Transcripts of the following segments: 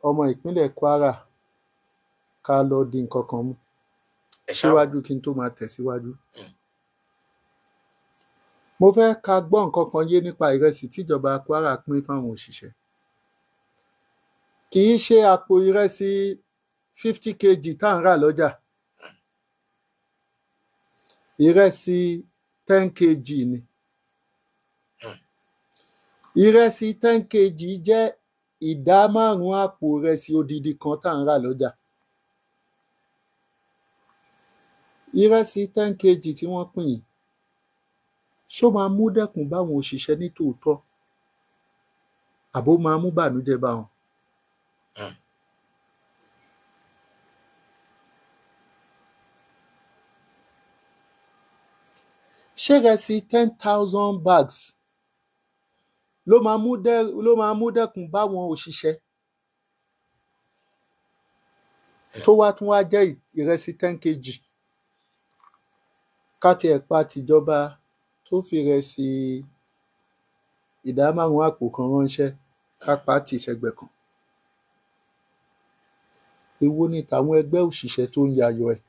ọmọ ìpínlẹ̀ Kwara ká lọ di nǹkan kan mú ẹ ṣáà síwájú kí n tó máa tẹ̀síwájú. Mo fẹ́ ká gbọ́ nǹkan kan yé nípa ìrẹsì tíjọba Kwara pín fáwọn òṣìṣẹ́. Kì í ṣe àpò ìrẹsì 50 kg tá à ń rà lọ́jà. Ìrẹsì 10 kg ni. Ìrẹsì 10 kg jẹ́ ìdá 5 àpò ìrẹsì odidi kan tá à ń rà lọ́jà. Ìrẹsì 10 kg tí wọ́n pín yìí, ṣó máa mú dẹ́kun báwọn òṣìṣẹ́ ní tòótọ́? Àbó máa mú bànújẹ́ bá wọn? Ṣé ìrẹsì 10,000 bags ló máa mú dẹ́kun báwọn òṣìṣẹ́ tó wá tún wá jẹ́ ìrẹsì 10 kg? Ká tiẹ̀ pa tìjọba tó fi ìrẹsì ìdá 5 àpò kan ránṣẹ́, ká pa á tì sẹ́gbẹ̀ẹ́ kan. Èwo ni tàwọn ẹgbẹ́ òṣìṣẹ́ tó ń yayọ̀ ẹ̀?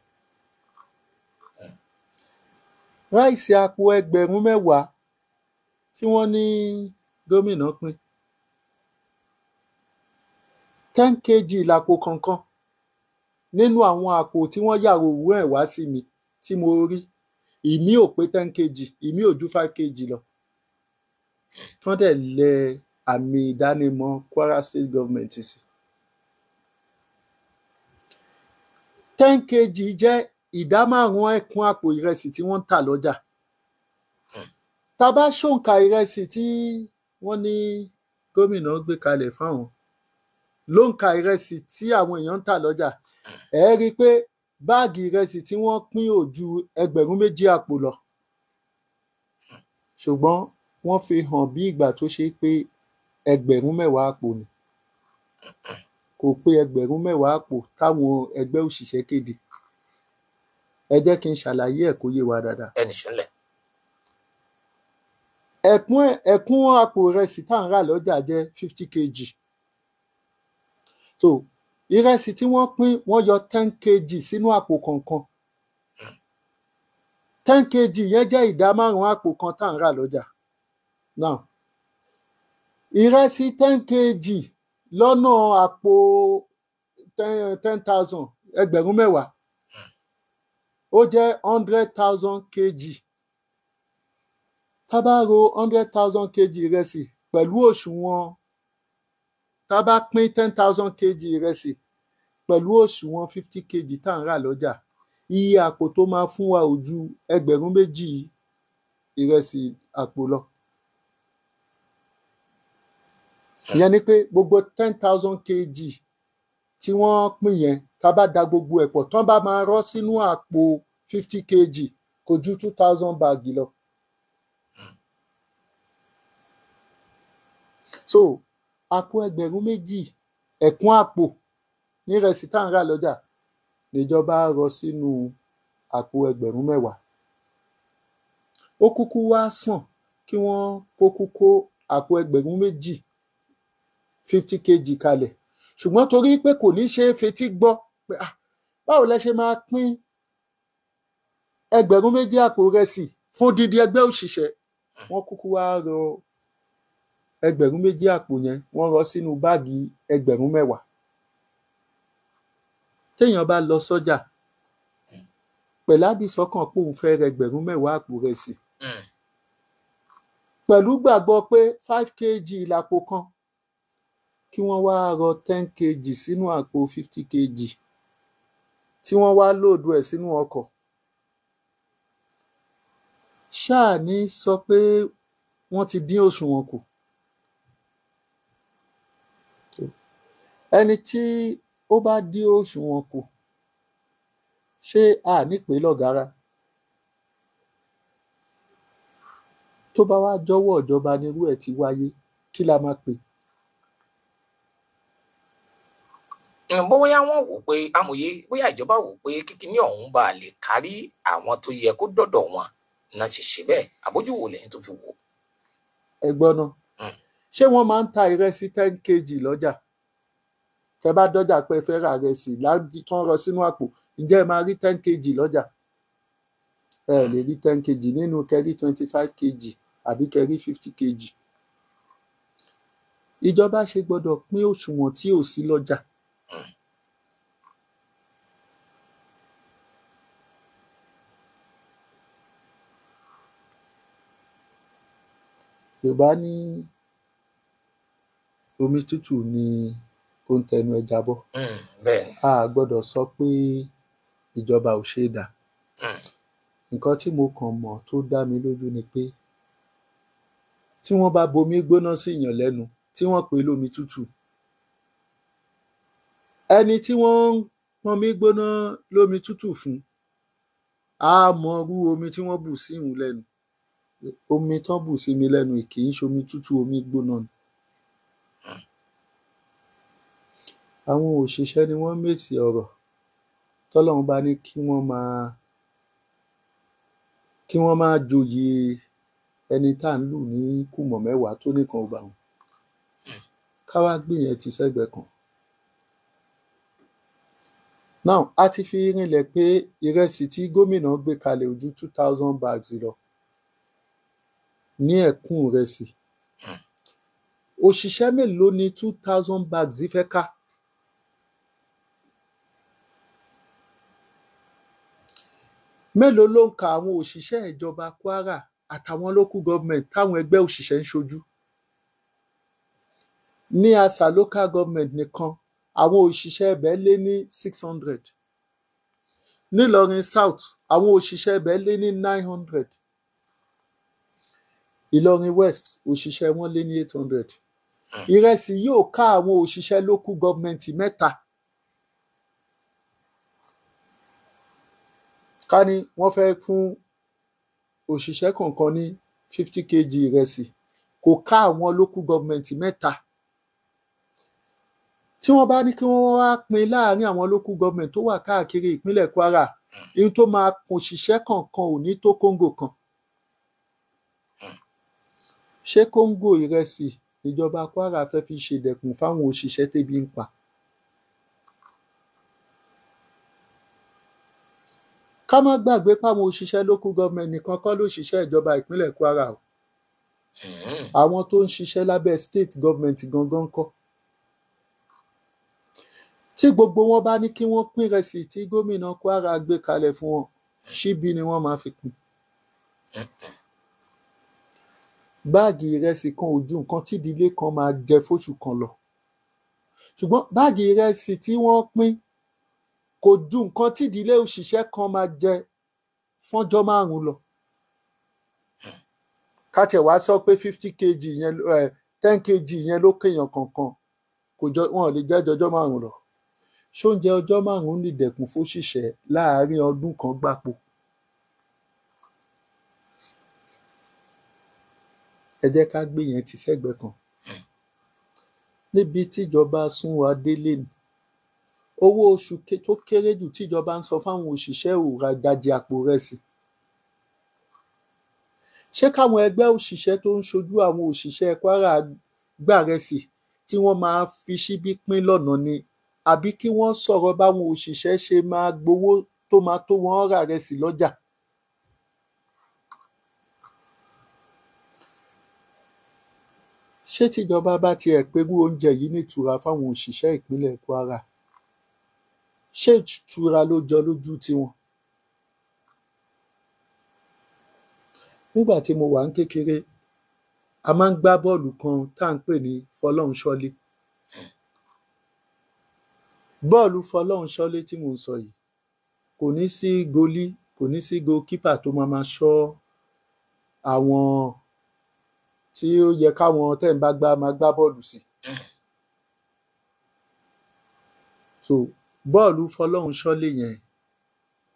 Ráìsì àpò 10,000 tí wọ́n ní gómìnà pín, 10 kg làpò kọ̀ọ̀kan nínú àwọn àpò tí wọ́n yàwòrán ẹ̀ wá sí mi tí mo rí. Ìmí ò pé 10 kg, ìmí ò ju 5 kg lọ. Tán dẹ̀ lẹ àmì ìdánimọ̀ Kwara State Government sí. 10 kg jẹ́ ìdá 5 ẹ̀kún àpò ìrẹsì tí wọ́n ń tà lọ́jà. Tá a bá ṣòǹkà ìrẹsì tí wọ́n ní gómìnà gbé kalẹ̀ fáwọn, lóǹkà ìrẹsì tí àwọn èèyàn ń tà lọ́jà, ẹ rí i pé báàgì ìrẹsì tí wọ́n pín ò ju 2,000 àpò lọ. Ṣùgbọ́n wọ́n fi hàn bí ìgbà tó ṣe pé 10,000 àpò ni. Kò pé 10,000 àpò táwọn ẹgbẹ́ òṣìṣẹ́ kéde. Ẹ jẹ́ kí n ṣàlàyé ẹ̀ kó yé wa dáadáa. ẹnì ṣúnlẹ̀. Ẹ̀kún àpò ìrẹsì tá à ń rà lọ́jà jẹ́ 50 kg. So ìrẹsì tí wọ́n pín, wọ́n yọ 10 kg sínú àpò kọ̀ọ̀kan. 10 kg yẹn jẹ́ ìdá 5 àpò kan tá à ń rà lọ́jà. Now, ìrẹsì 10 kg lọ́nà àpò 10,000, 10,000, ó jẹ́ 100,000 kg. Tá bá ro 100,000 kg ìrẹsì pẹ̀lú òṣùwọ̀n, tá bá pín 10,000 kg ìrẹsì pẹ̀lú òṣùwọ̀n 50 kg tá à ń rà lọ́jà, iye àpò tó máa fún wa ò ju 2,000 ìrẹsì àpò lọ. Ìyẹn ni pé gbogbo 10,000 kg tí wọ́n pín yẹn, tá bá da gbogbo ẹ̀ pọ̀, tán bá máa rọ́ sínú àpò 50 kg, kò ju 2,000 báàgì lọ. So àpò 2,000 ẹ̀kún àpò nírẹsì tá à ń rà lọ́jà níjọba rọ sínú àpò 10,000. Ó kúkú wá sàn kí wọ́n kó àpò 2,000 50 kg kalẹ̀. Ṣùgbọ́n torí pé kò ní ṣe é fetí gbọ́ pé báwo lẹ ṣe máa pín 2,000 àpò ìrẹsì fún odidi ẹgbẹ́ òṣìṣẹ́, wọ́n kúkú wá rọ 2,000 àpò yẹn, wọ́n rọ sínú báàgì 10,000. Téèyàn bá lọ sọ́jà pẹ̀lú àdìsọ́kàn pé òun fẹ́ ra 10,000 àpò ìrẹsì, pẹ̀lú gbàgbọ́ pé 5 kg làpò kan, kí wọ́n wá rọ 10 kg sínú àpò 50 kg tí wọ́n wá lóòdù ẹ̀ sínú ọkọ̀. Ṣáà ní sọ pé wọ́n ti dín òṣùwọ̀n kù. Ẹni tí ó bá dín òṣùwọ̀n kù, ṣé a ní pè é lọ́gàra? Tó bá wá jọ́wọ́ ìjọba nírú ẹ̀ ti wáyé, kí la máa pè? Bóyá wọ́n wò pé amòye, bóyá ìjọba wò pé kíkiní ọ̀hún bá lè kárí àwọn tó yẹ kó dọ́dọ̀ wọn náà ṣe bẹ́ẹ̀. Àbójú wo lẹ́yìn tó fi wò? Ẹ gbọ́ ná, ṣé wọ́n máa ń ta ìrẹsì 10 kg lọ́jà? tẹ́ bá dọ́jà pé ẹ fẹ́ ra ìrẹsì láti tán rọ sínú àpò, ǹjẹ́ ẹ máa rí 10 kg lọ́jà? Ẹ lè rí 10 kg nínú kẹrí 25 kg àbí kẹrí 50 kg. Ìjọba ṣe gbọ́dọ̀ pín òṣùwọ̀n tí ò sí lọ́jà. Yorùbá ní omi tútù ni ó ń tẹnu ẹja bọ́. Bẹ́ẹ̀ni. A gbọ́dọ̀ sọ pé ìjọba ò ṣe é dá. Nǹkan tí mo kàn mọ̀ tó dá mi lójú ni pé tí wọ́n bá bomi gbóná sí èèyàn lẹ́nu tí wọ́n pè é lómi tútù, ẹni tí wọ́n ń pọnmi gbóná lómi tútù fún á mọ irú omi tí wọ́n bù sí òun lẹ́nu. Omi tán bù sí mi lẹ́nu kì í ṣomi tútù, omi gbóná ni. Àwọn òṣìṣẹ́ ni wọ́n mèsì ọ̀rọ̀ tọ́lọ́run bá ní kí wọ́n máa joyè ẹni tá à ń lù ní kùmọ̀ mẹ́wàá tó nìkan ò bá wọn. Ká wá gbé yẹn ti sẹ́gbẹ̀ẹ́ kan. Now, a ti fi rinlẹ̀ pé ìrẹsì tí gómìnà gbé kalẹ̀ ò ju 2000 bags lọ ní ẹ̀kún ìrẹsì. Òṣìṣẹ́ mélòó ni 2000 bags fẹ́ ká? Mélòó ló ń ka àwọn òṣìṣẹ́ ìjọba Kwara àtàwọn local government táwọn ẹgbẹ́ òṣìṣẹ́ ń ṣojú? Ní Asa local government nìkan, àwọn òṣìṣẹ́ ibẹ̀ lé ní 600. Nílọrin South, àwọn òṣìṣẹ́ ibẹ̀ lé ní 900. Ìlọrin West, òṣìṣẹ́ wọn lé ní 800. Ìrẹsì yóò ká àwọn òṣìṣẹ́ local government mẹ́ta. Ká ní wọ́n fẹ́ fún òṣìṣẹ́ kọ̀ọ̀kan ní 50 kg ìrẹsì, kò ká àwọn local government mẹ́ta. Tí wọ́n bá ní kí wọ́n wá pín láàárín àwọn local government tó wà káàkiri ìpínlẹ̀ Kwara, ihun tó máa kún òṣìṣẹ́ kọ̀ọ̀kan ò ní tó kóńgò kan. Ṣé kóńgò ìrẹsì ìjọba Kwara fẹ́ fi ṣèdẹ̀kùn fáwọn òṣìṣẹ́ tébi ń pa? Ká má gbàgbé páwọn òṣìṣẹ́ local government nìkan kọ́ lóṣìṣẹ́ ìjọba ìpínlẹ̀ Kwara o. Àwọn tó ń ṣiṣẹ́ lábẹ́ state government gangan ńkọ́? Tí gbogbo wọn bá ní kí wọ́n pín ìrẹsì tí gómìnà Kwara gbé kalẹ̀ fún wọn, ṣíbí ni wọ́n máa fi pín. Báàgì ìrẹsì kan ò ju nǹkan tí ìdílé kan máa jẹ fóṣù kan lọ. Ṣùgbọ́n báàgì ìrẹsì tí wọ́n pín kò ju nǹkan tí ìdílé òṣìṣẹ́ kan máa jẹ fọ́jọ́ 5 lọ. Ká tiẹ̀ wá sọ pé 50 kg yẹn 10 kg yẹn ló kéèyàn kọ̀ọ̀kan, wọn ò lè jẹ́ jọjọ́ 5 lọ. Ṣóúnjẹ ọjọ́ 5 lè dẹ̀kùn fóṣìṣẹ́ láàárín ọdún kan gbáko? Ẹ jẹ́ ká gbé yẹn ti sẹ́gbẹ̀ẹ́ kan. Níbi tíjọba sún wa dé lénìí, owó oṣù tó kéré jù tíjọba ń san fáwọn òṣìṣẹ́ ò ra ìdajì àpò ìrẹsì. Ṣé káwọn ẹgbẹ́ òṣìṣẹ́ tó ń ṣojú àwọn òṣìṣẹ́ Kwara gbàrẹsì tí wọ́n máa fi ṣíbí pín lọ́nà ni, àbí kí wọ́n sọ̀rọ̀ báwọn òṣìṣẹ́ ṣe máa gbowó tó máa tó wọn ra ìrẹsì lọ́jà? Ṣé tíjọba bá tiẹ̀ perú oúnjẹ yìí nítura fáwọn òṣìṣẹ́ ìpínlẹ̀ Kwara, ṣé ìtura ló jọ lójú tiwọn? Nígbà tí mo wà ní kékeré, a máa ń gbá bọ́ọ̀lù kan tá à ń pè ní fọlọ́runṣọ́lé. Bọ́ọ̀lù fọlọ́runṣọ́lé tí mò ń sọ yìí, kò ní sí goalí, kò ní sí goalkeeper tó máa ṣọ́ àwọn tí ó yẹ káwọn tẹ́ ń bá gbá máa gbá bọ́ọ̀lù sí. So bọ́ọ̀lù fọlọ́runṣọ́lé yẹn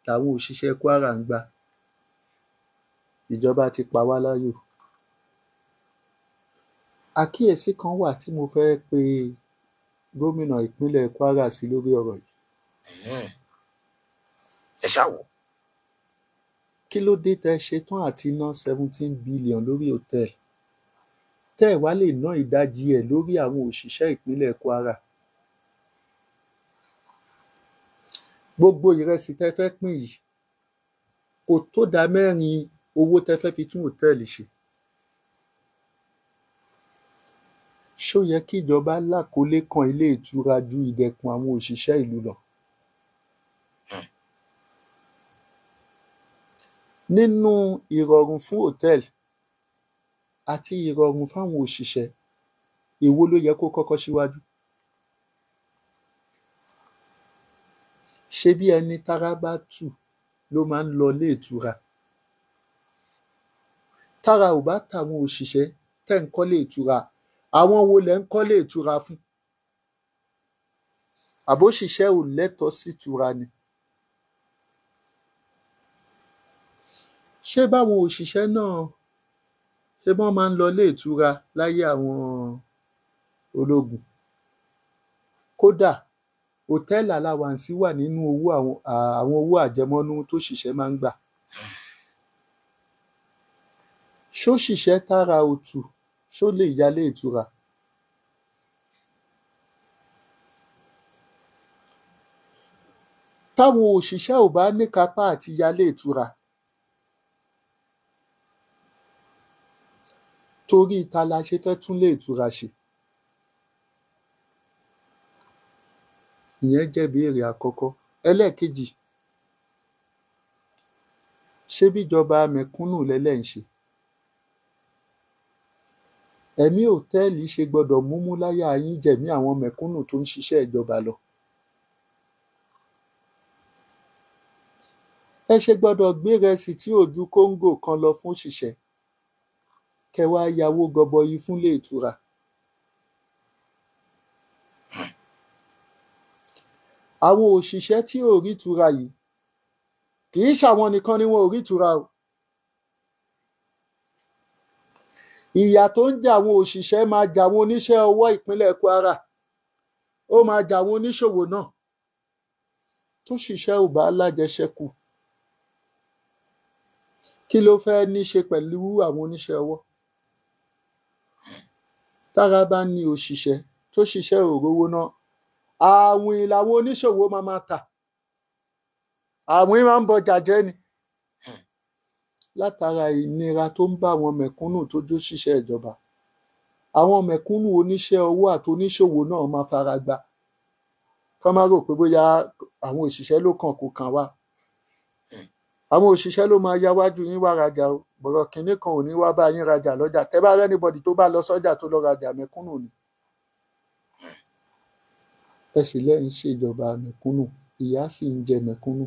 làwọn òṣìṣẹ́ Kwara ń gbá. Ìjọba ti pa wá láyò. Àkíyèsí kan wà tí mo fẹ́ pe gómìnà ìpínlẹ̀ Kwara sí lórí ọ̀rọ̀ yìí. Ẹ ṣáà wò. Kí ló dé tẹ́ ṣe tán àti ná 17 billion lórí hòtẹ́ẹ̀lì tẹ́ ẹ̀ wá lè ná ìdajì ẹ̀ lórí àwọn òṣìṣẹ́ ìpínlẹ̀ Kwara? gbogbo ìrẹsì tẹ́ fẹ́ pín yìí kò tó ìdá mẹ́rin owó tẹ́ fẹ́ fi tún hòtẹ́ẹ̀lì ṣe. Ṣó yẹ kí ìjọba lákòólé kan ilé ìtura ju ìdẹ̀kùn àwọn òṣìṣẹ́ ìlú lọ? Nínú ìrọ̀rùn fún hòtẹ́ẹ̀lì àti ìrọ̀rùn fáwọn òṣìṣẹ́, èwo ló yẹ kó kọ́kọ́ síwájú? Ṣebí ẹni tára bá tù ló máa ń lọ ilé ìtura. Tára ò bá tàwọn òṣìṣẹ́ tẹ́ ń kọ́lé ìtura, àwọn wo lẹ̀ ń kọ́lé ìtura fún? Àbóṣìṣẹ́ ò lẹ́tọ̀ọ́ sí ìtura ni? Ṣé báwọn òṣìṣẹ́ náà ṣé wọ́n máa ń lọ ilé ìtura láyé àwọn ológun? Kódà hòtẹ́ẹ̀lì aláwàǹsí wà nínú owó àwọn owó àjẹmọ́nú tóṣìṣẹ́ máa ń gbà. Ṣóṣìṣẹ́ tára ò tù ṣó lè yálé ìtura? Táwọn òṣìṣẹ́ ò bá níkápá àti yálé ìtura, torí ta la ṣe fẹ́ túnlé ìtura ṣe? Ìyẹn jẹ́ ìbéèrè àkọ́kọ́. Ẹlẹ́ẹ̀kejì, ṣé bíjọba mẹ̀kúnnù lẹ́lẹ̀ ń ṣe? Ẹ̀mí hòtẹ́ẹ̀lì ṣe gbọdọ̀ múmú láyà yín jẹ̀mí àwọn mẹ̀kúnnù tó ń ṣiṣẹ́ ìjọba lọ. Ẹ ṣe gbọdọ̀ gbé ìrẹsì tí ò ju kóńgò kan lọ fún òṣìṣẹ́, kẹ́ wá yáwó gọbọyí fúnlé ìtura. Àwọn òṣìṣẹ́ tí ò rítura yìí, kì í ṣàwọn nìkan ni wọn ò rítura o. Ìyà tó ń jẹ àwọn òṣìṣẹ́ máa jẹ àwọn oníṣẹ́ ọwọ́ ìpínlẹ̀ Kwara, ó máa jẹ àwọn oníṣòwò náà. Tóṣìṣẹ́ ò bá lájẹṣẹ́kù, kí ló fẹ́ ní ṣe pẹ̀lú àwọn oníṣẹ́ ọwọ́? Tára bá ní òṣìṣẹ́ tóṣìṣẹ́ ò rówó ná, àwìn làwọn oníṣòwò máa tà. Àwìn máa ń bọjà jẹ́ ni. Látara ìnira tó ń bá àwọn mẹ̀kúnnù tó jóṣìṣẹ́ ìjọba, àwọn mẹ̀kúnnù oníṣẹ́ ọwọ́ àti oníṣòwò náà máa fara gbá. Kán má rò pé bóyá àwọn òṣìṣẹ́ ló kàn kò kàn wá. Àwọn òṣìṣẹ́ ló máa yáwájú yín wá rajà o. Bọ̀rọ̀ kìnní kan ò ní wá bá yín rajà lọ́jà. Tẹ́ bá rí anybody tó bá lọ sọ́jà tó lọ rajà, mẹ̀kúnnù ni. Ẹ sì lẹ́ ń ṣèjọba mẹ̀kúnnù, ìyà sì ń jẹ mẹ̀kúnnù.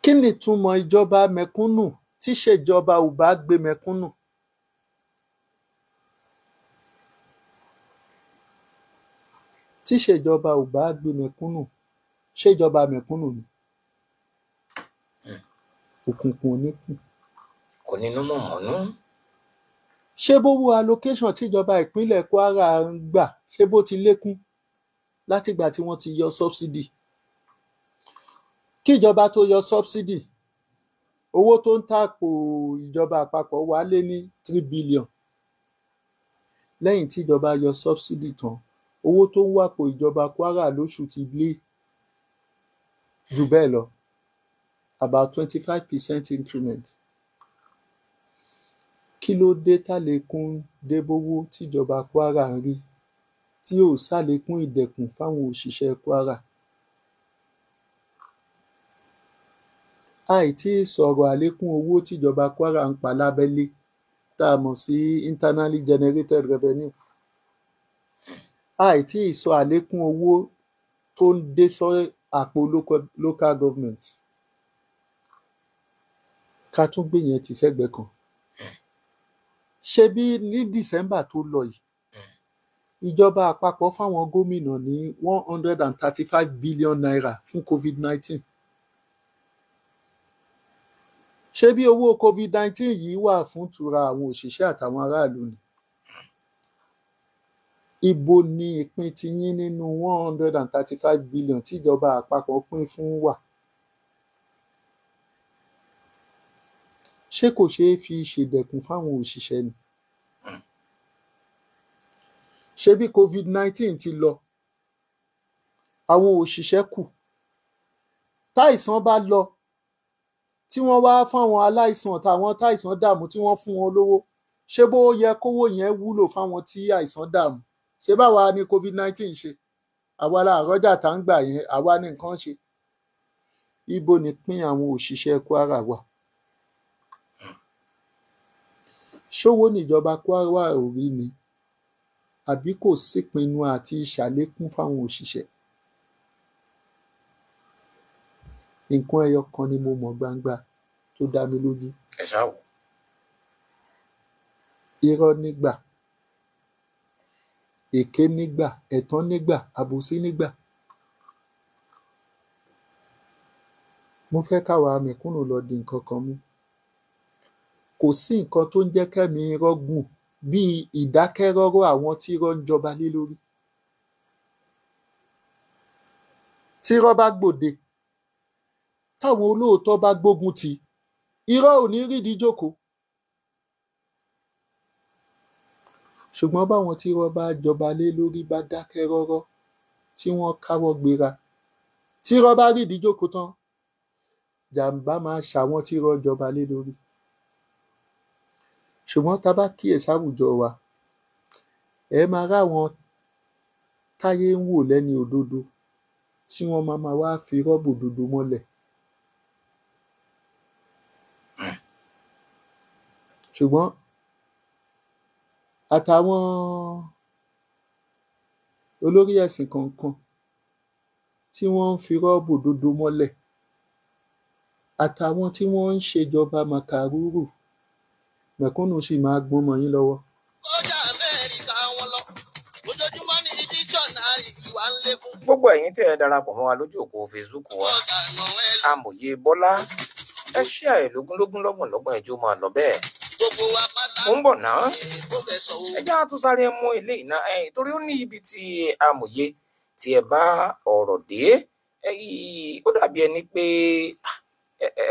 Kí ni ìtumọ̀ ìjọba mẹ̀kúnnù tíṣèjọba ò bá gbé mẹ̀kúnnù? Tíṣèjọba ò bá gbé mẹ̀kúnnù, ṣéjọba mẹ̀kúnnù ni? Òkùnkùn ò ní kùn. Kò nínú mọ̀mọ́nú. Ṣé bówó allocation tíjọba ìpínlẹ̀ Kwara ń gbà, ṣé bó ti lékún látìgbà tí wọ́n ti yọ subsidy? Kíjọba tó yọ subsidy, owó tó ń tàpò ìjọba àpapọ̀ wá lé ní 3 billion. Lẹ́yìn tíjọba yọ subsidy tán, owó tó ń wàpò ìjọba Kwara lóṣù ti lé jù bẹ́ẹ̀ lọ, about 25% increment. Kí ló dé tálékún dé bówó tíjọba Kwara ń rí tí ò sálékún ìdẹ̀kùn fáwọn òṣìṣẹ́ Kwara? Àìtíì sọ̀rọ̀ àlékún owó tíjọba Kwara ń pa lábẹ́lé tá a mọ̀ sí internally generated revenue. Àìtíì sọ àlékún owó tó ń dé sọ́ àpò local government. Ká tún gbé yẹn tì sẹ́gbẹ̀ẹ́ kan. Ṣebí ní December tó lọ yìí, ìjọba àpapọ̀ fáwọn gómìnà ní 135 billion naira fún COVID-19. Ṣebí owó COVID-19 yìí wà fún ìtura àwọn òṣìṣẹ́ àtàwọn aráàlú ni? Ibo ni ìpín tiyín nínú 135 billion tíjọba àpapọ̀ pín fún wà? Ṣé kò ṣeé fi ṣèdẹ̀kùn fáwọn òṣìṣẹ́ ni? Ṣebí COVID-19 ti lọ, àwọn òṣìṣẹ́ kù. Táìsàn bá lọ tí wọ́n wá fáwọn aláìsàn tàwọn táìsàn dààmú tí wọ́n fún wọn lówó, ṣé bó yẹ kówó yẹn wúlò fáwọn tí àìsàn dààmú? Ṣé báwa ni COVID-19 ṣe? Àwa la àrọ́jà tá ń gbà yẹn, àwa ni nǹkan ṣe. Ibo nìpín àwọn òṣìṣẹ́ Kwara wà? Ṣówó níjọba Kwara ò rí ni? Àbí kò sípinnu àti ìṣàlékún fáwọn òṣìṣẹ́? Nǹkan ẹyọ kan ni mo mọ̀ gbangba tó dá mi lójú. Ẹ ṣáà wò. Irọ́ nígbà, èké nígbà, ẹ̀tàn nígbà, àbòsí nígbà. Mo fẹ́ káwa mẹ̀kúnnù lọ di nǹkan kan mú. Kò sí nǹkan tó ń jẹ́ kẹ́mi irọ́ gùn bíi ìdákẹ́rọ́rọ́ àwọn tí irọ́ ń jọba lé lórí. Tí irọ́ bá gbòde, táwọn olóòótọ́ bá gbógun tì í, irọ́ ò ní rídìí jókòó. Ṣùgbọ́n báwọn tí irọ́ bá jọba lé lórí bá dákẹ́ rọ́rọ́, tí wọ́n káwọ́ gbéra, tí irọ́ bá rídìí jókòó tán, jàǹbá máa ṣàwọn tí irọ́ jọba lé lórí. Ṣùgbọ́n tá a bá kíyèsí àwùjọ wa, ẹ máa ráwọn táyé ń wò lẹ́ni òdodo tí wọ́n máa wá fi irọ́ bòdodo mọ́lẹ̀. Ṣùgbọ́n àtàwọn olórí ẹ̀sìn kọ̀ọ̀kan tí wọ́n ń fi irọ́ bòdodo mọ́lẹ̀, àtàwọn tí wọ́n ń ṣèjọba màkàrúrù, mẹ̀kúnnù sì máa gbọ́n mọ́ yín lọ́wọ́. Ọjà Amẹ́ríkà wọn lọ, ojoojúmọ́ ní díkṣọ̀nárì ìwà ń lékún. Gbogbo ẹ̀yin tí ẹ darapọ̀ mọ́ wa lójú òpó Facebook wa, Amòye Bọ́lá, ẹ share ẹ̀ lógúnlógún lọ́gbọ̀nlọ́gbọ̀n ẹjọ́ máa lọ bẹ́ẹ̀. Gbogbo wa pátá Mo ń bọ̀ náà. Pọ́fẹ́sọ̀ Owo. Ẹ já tún sáré mú ilé iná torí ó ní ibi tí Amòye tí ẹ bá ọ̀rọ̀ dé. Ó dàbí ẹni pé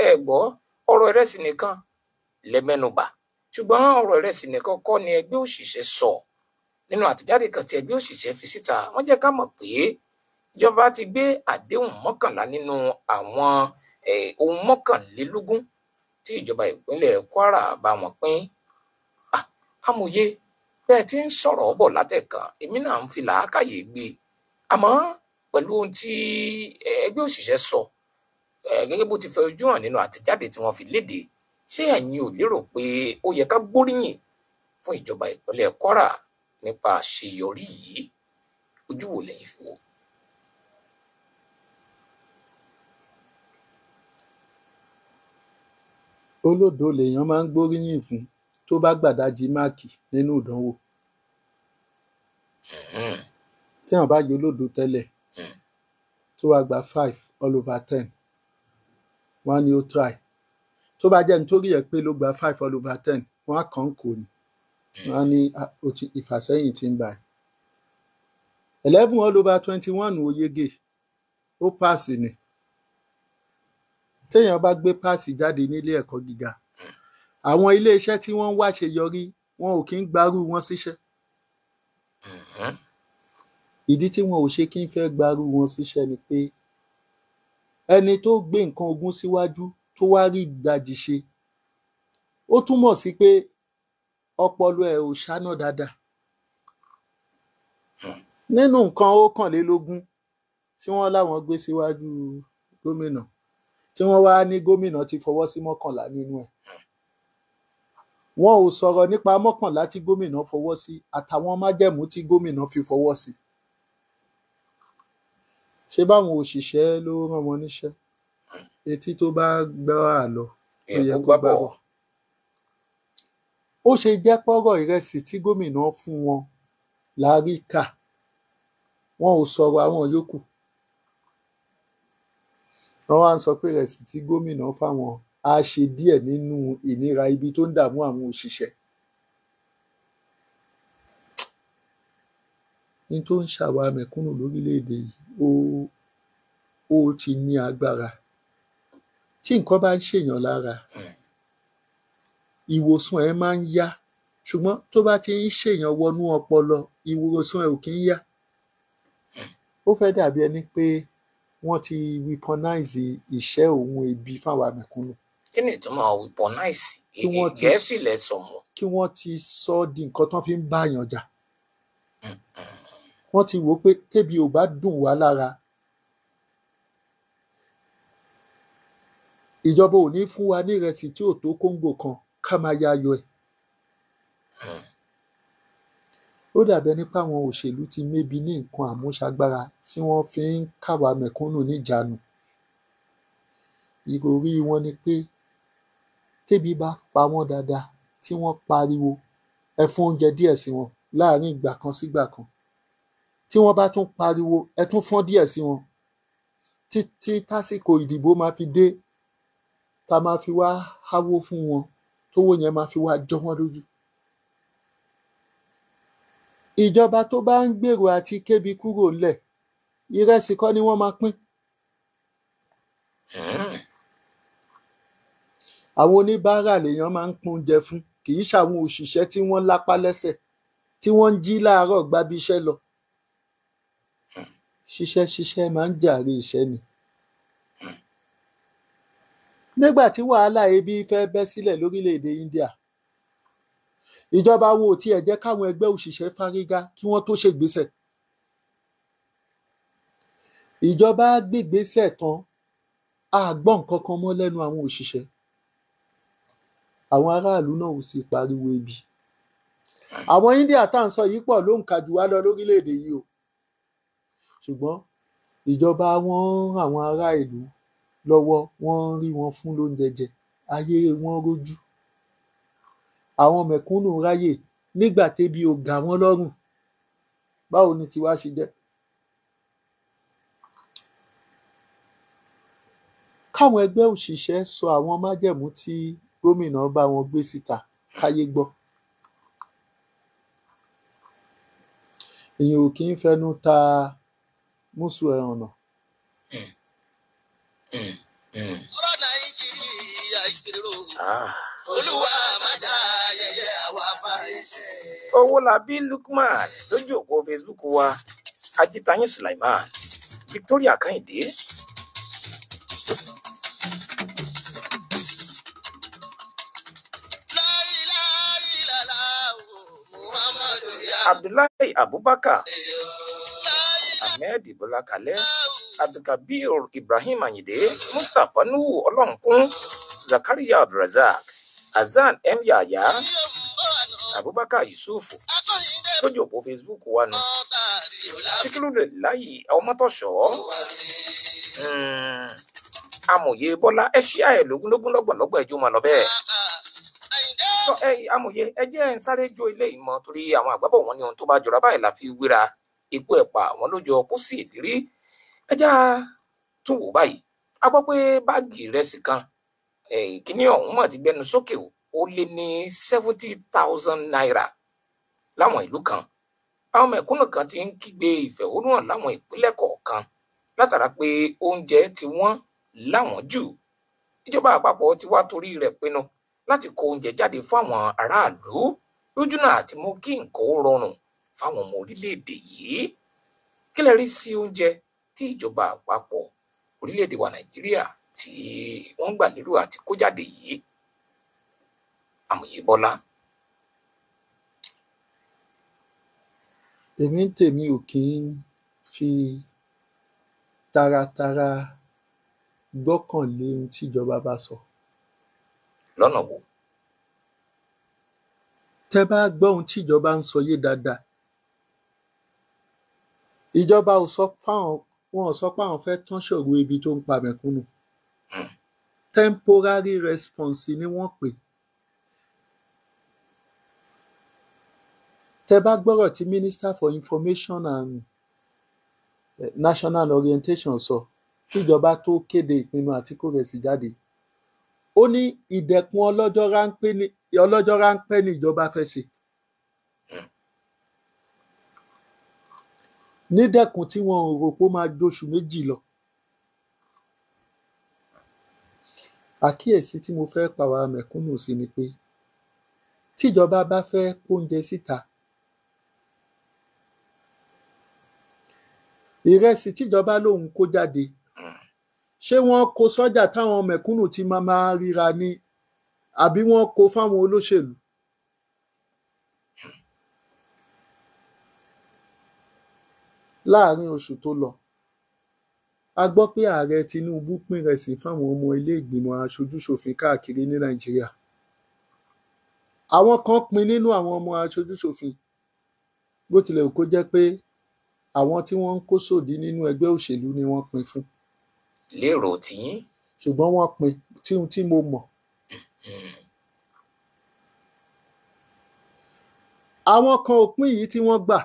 ẹ gbọ́ ọ̀rọ̀ ìrẹsì nìkan lẹ́mẹ́nubà, ṣùgbọ́n ọ̀rọ̀ ìrẹsì nìkan kọ́ ni ẹgbẹ́ òṣìṣẹ́ sọ. Nínú àtẹ̀jáde kan tí ẹgbẹ́ òṣìṣẹ́ fi síta, wọ́n jẹ́ ká mọ̀ pé ìjọba ti gbé àdéhùn 11 nínú àwọn ohun 21 tí ìjọba ìpínlẹ̀ Kwara bá wọn pín. Amòye, bẹ́ẹ̀ tí ń sọ̀rọ̀ bọ̀ látẹ̀kan, èmi náà ń fi làákàyè gbé, àmọ́ pẹ̀lú ohun tí ẹgbẹ́ òṣìṣẹ́ sọ, gẹ́gẹ́ bó ti fẹ́ ojú hàn nínú àtẹ̀jáde tí wọ́n fi léde, ṣé ẹ̀yin ò lérò pé ó yẹ ká gbóríyìn fún ìjọba ìpínlẹ̀ Kwara nípa àṣeyọrí yìí? Ojú wo lẹ́yìn fi wò? Olódo lèèyàn máa ń gbóríyìn fún tó bá gbàdájì máàkì nínú ìdánwò. Téèyàn bá yọ olódo tẹ́lẹ̀ tó wá gba 5/10, wọ́n á ní ó try. Tó bá jẹ́ nítorí ẹ̀ pé ló gba 5/10, wọ́n á kàn kò ní. Wọ́n á ní ìfàsẹ́yìn tí ń bá ẹ̀. 11/21 ó yege, ó páàsì ni. Téèyàn bá gbé páàsì jáde nílé ẹ̀kọ́ gíga, àwọn ilé iṣẹ́ tí wọ́n ń wá ṣeyọrí, wọn ò kí ń gbarú wọn síṣẹ́. Ìdí tí wọn ò ṣe kí ń fẹ́ gbarú wọn síṣẹ́ ni pé ẹni tó gbé nǹkan ogun síwájú tó wá rí ìdajì ṣe, ó túmọ̀ sí pé ọpọlọ ẹ̀ ò ṣáná dáadáa. Nínú nǹkan 21 tí wọ́n láwọn gbé síwájú gómìnà, tí wọ́n wá ní gómìnà ti fọwọ́ sí 11 nínú ẹ̀. Wọn ò sọ̀rọ̀ nípa 11 tí gómìnà fọwọ́ sí àtàwọn májẹ̀mú tí gómìnà fi fọwọ́ sí. Ṣé báwọn òṣìṣẹ́ ló rán wọn níṣẹ́? Etí tó bá gbọ́ àlọ ó yẹ kó gbà bọ̀. Ó ṣe jẹ́ pọ́rọ̀ ìrẹsì tí gómìnà fún wọn la rí kà, wọn ò sọ̀rọ̀ àwọn yòókù. Wọ́n wá ń sọ pé ìrẹsì tí gómìnà fáwọn á ṣe díẹ̀ nínú ìnira ibi tó ń dààmú àwọn òṣìṣẹ́. Ní tó ń ṣàwa mẹ̀kúnnù lórílẹ̀-èdè yìí, ó ti ní agbára. Tí nǹkan bá ń ṣèyàn lára, ìwòsàn ẹ̀ máa ń yá, ṣùgbọ́n tó bá ti ń ṣèyàn wọnú ọpọlọ, ìwòsàn ẹ̀ ò kí ń yá. ó fẹ́ dàbí ẹni pé wọ́n ti weaponize ìṣẹ́ òun ebi fáwọn mẹ̀kúnnù. kí ni ìtumọ̀ weaponize? Kí wọ́n ti Gẹ̀ẹ́sì lẹ sọ̀mù. kí wọ́n ti sọ ọ́ di nǹkan tán fi ń báyàn jà. Wọ́n ti wò ó pé tébi ò bá dùn wá lára, ìjọba ò ní fún wa ní ìrẹsì tí ò tó kóńgò kan ká máa yayọ̀ ẹ̀. Ó dàbí ẹni pé àwọn òṣèlú ti mébi ní nǹkan àmúṣagbára tí wọ́n fi ń káwa mẹ̀kúnnù níjàánu. Ìròrí wọn ni pé tébi bá pa wọ́n dáadáa tí wọ́n pariwo, ẹ fún oúnjẹ díẹ̀ sí wọn láàárín ìgbà kan sígbà kan. Tí wọ́n bá tún pariwo, ẹ tún fọ́n díẹ̀ sí wọn. Títí tásìkò ìdìbò máa fi dé, tá máa fi wá háwó fún wọn, tówó yẹn máa fi wá jọ wọ́n lójú. Ìjọba tó bá ń gbèrò àti kébi kúrò ńlẹ̀, ìrẹsì kọ́ ni wọ́n máa pín. Àwọn oníbàárà lèèyàn máa ń pín oúnjẹ fún, kì í ṣàwọn òṣìṣẹ́ tí wọ́n lápá lẹ́sẹ̀, tí wọ́n ń jí láàárọ̀ gbábi iṣẹ́ lọ. Ṣiṣẹ́ máa ń jàre iṣẹ́ ni. Nígbà tí wàhálà ebi fẹ́ bẹ́ sílẹ̀ lórílẹ̀-èdè India, ìjọba wo ò tiẹ̀ jẹ́ káwọn ẹgbẹ́ òṣìṣẹ́ fárígá kí wọ́n tó ṣègbésẹ̀. Ìjọba á gbégbésẹ̀ tán, a gbọ́ nǹkan kan mọ́ lẹ́nu àwọn òṣìṣẹ́. Àwọn aráàlú náà ò sì pariwo ebi. Àwọn India tá à ń sọ yìí pọ̀ ló ń kà jù wá lọ lórílẹ̀-èdè yìí o. Ṣùgbọ́n ìjọba wọn rán àwọn ará ìlú lọ́wọ́, wọ́n ń rí wọn fún lóúnjẹ jẹ, ayé wọn rójú. Àwọn mẹ̀kúnnù ráyè nígbà tébi ò gà wọ́n lọ́rùn. Báwo ni tiwa ṣe jẹ́? Káwọn ẹgbẹ́ òṣìṣẹ́ sọ àwọn májẹ̀mú tí gómìnà bá wọn gbé síta káyé gbọ́. Èèyàn ò kì í fẹnu ta músù ẹhànnà. ọ̀rọ̀ Nàìjíríà ìgbèrò Olúwa má dá ayẹyẹ àwa fàṣẹ. Owólabí Lukman lójú òpó Facebook wa, Ajitayin Sulaiman, Victoria Kẹ́hìndé. Abdullahi Abubakar, Ahmed Bola Kalẹ̀, Abdulkabir Ibrahim Ayinde, Mustapha Nuhu Ọlọ́nkún, Zakaria Abdulrazak, Hasan M. Yahya, Abubakar Yusuf lójú òpó Facebook wa nù. Síkírùláyì Ọmọtọ́ṣọ́, Amòye Bọ́lá ẹ ṣíà ẹ̀ lógúnlógún lọ́gbọ̀nlọ́gbọ̀n ẹjọ́ máa lọ bẹ́ẹ̀. Amòye ẹ jẹ́ ń sáré jó ilé ìmọ̀ torí àwọn àgbàbọ̀ wọn ní ohun tó bá jọra báyìí la fi wéra, ikú ẹ̀pà wọn ló jọ kó sí ìlérí. Ẹ já tún wò báyìí, a gbọ́ pé báàgì ìrẹsì kan kíní ọ̀hún mọ̀ ti gbẹnu sókè ó lé ní 70,000 naira láwọn ìlú kan. Àwọn mẹ̀kúnnù kan ti ń kígbe ìfẹ̀hónúhàn láwọn ìpínlẹ̀ kọ̀ọ̀kan látara pé oúnjẹ ti wọ́n láwọn jù. Ìjọba àpapọ̀ ti wá torí rẹ̀ pinnu láti kó oúnjẹ jáde fún àwọn aráàlú lójúnà àti mú kí nǹkan ó rọrùn fáwọn ọmọ orílẹ̀-èdè yìí. Kí lẹ rí sí oúnjẹ tí ìjọba àpapọ̀ orílẹ̀-èdè wa Nàìjíríà tí wọ́n gbà lérò àti kó jáde yìí? Amòye Bọ́lá. Èmi ń tèmi ò kì í fi taratara gbọ́kànlé ohun tí ìjọba bá sọ. Lọ́nà wo? Tẹ́ bá gbọ́ ohun tí ìjọba ń sọ yé dáadáa, ìjọba ò sọ pé àwọn fẹ́ tán ṣòro ebi tó ń pa mẹ̀kúnnù. Temporary response ni wọ́n pè. Tẹ́ bá gbọ́rọ̀ tí Minister for Information and National Orientation sọ kíjọba tó kéde ìpinnu àti kó rẹsì jáde, ó ní ìdẹ̀kùn ọlọ́jọ́ ráńpẹ́ ni ìjọba fẹ́ ṣe. Nídẹ̀kùn tí wọn ò rò pé ó máa jóṣù méjì lọ. Àkíyèsí tí mo fẹ́ pa àwa mẹ̀kúnnù sí ni pé tíjọba bá fẹ́ kóúnjẹ síta, ìrẹsì tíjọba lòun kó jáde ṣé wọ́n kó sọ́jà táwọn mẹ̀kúnnù ti máa ríra ni àbí wọ́n kó fáwọn olóṣèlú? Láàárín oṣù tó lọ a gbọ́ pé ààrẹ Tinubu pín ìrẹsì fáwọn ọmọ ilé ìgbìmọ̀ aṣojúṣòfin káàkiri ní Nàìjíríà. Àwọn kan pín nínú àwọn ọmọ aṣojúṣòfin bó tilẹ̀ kó jẹ́ pé àwọn tí wọ́n ń kó sòdí nínú ẹgbẹ́ òṣèlú ni wọ́n pín fún. Lérò tiyín? Ṣùgbọ́n wọ́n pín tí mo mọ̀. Àwọn kan ò pín yìí tí wọ́n gbà.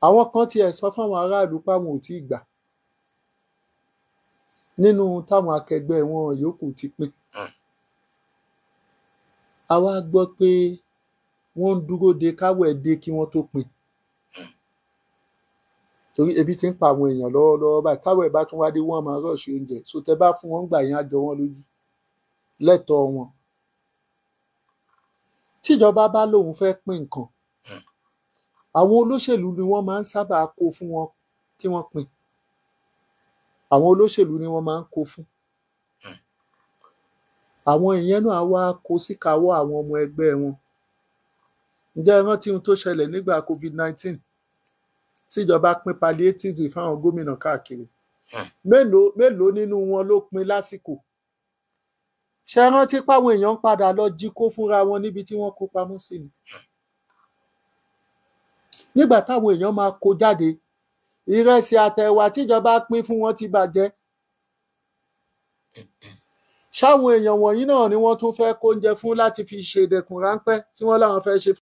Àwọn kan tiẹ̀ sọ fáwọn aráàlú páwọn ò tíì gbà nínú táwọn akẹgbẹ́ wọn yòókù ti pín. A wá gbọ́ pé wọ́n ń dúró de káwẹ̀ dé kí wọ́n tó pín. Torí ebi ti ń pa àwọn èèyàn lọ́wọ́lọ́wọ́ báyìí, táwẹ̀ bá tún wá dé wọ́n máa rọ̀ṣì oúnjẹ, so tẹ́ bá fún wọn gbà yẹn á jọ wọ́n lójú lẹ́tọ̀ọ́ wọn. Tíjọba bá lóun fẹ́ pín nǹkan, àwọn olóṣèlú ni wọ́n máa ń sábà kó fún wọn kí wọ́n pín. Àwọn olóṣèlú ni wọ́n máa ń kó fún. Àwọn ìyẹn náà wá kó síkàáwọ́ àwọn ọmọ ẹgbẹ́ wọn. Ǹjẹ́ ẹ rántí ohun tó ṣẹlẹ̀ nígbà COVID-19 tíjọba pín palliative fáwọn gómìnà káàkiri? Mélòó nínú wọn ló pín lásìkò? Ṣé ẹ rántí páwọn èèyàn ń padà lọ jí kó fúnra wọn níbi tí wọ́n kó pamọ́ sí ni? Nígbà táwọn èèyàn máa kó jáde, ìrẹsì àtẹ̀wà tíjọba pín fún wọn ti bàjẹ́. Ṣáwọn èèyàn wọ̀nyí náà ni wọ́n tún fẹ́ kóúnjẹ fún láti fi ṣe ìdẹ̀kùn ráńpẹ́ tí wọ́n láwọn fẹ́ ṣe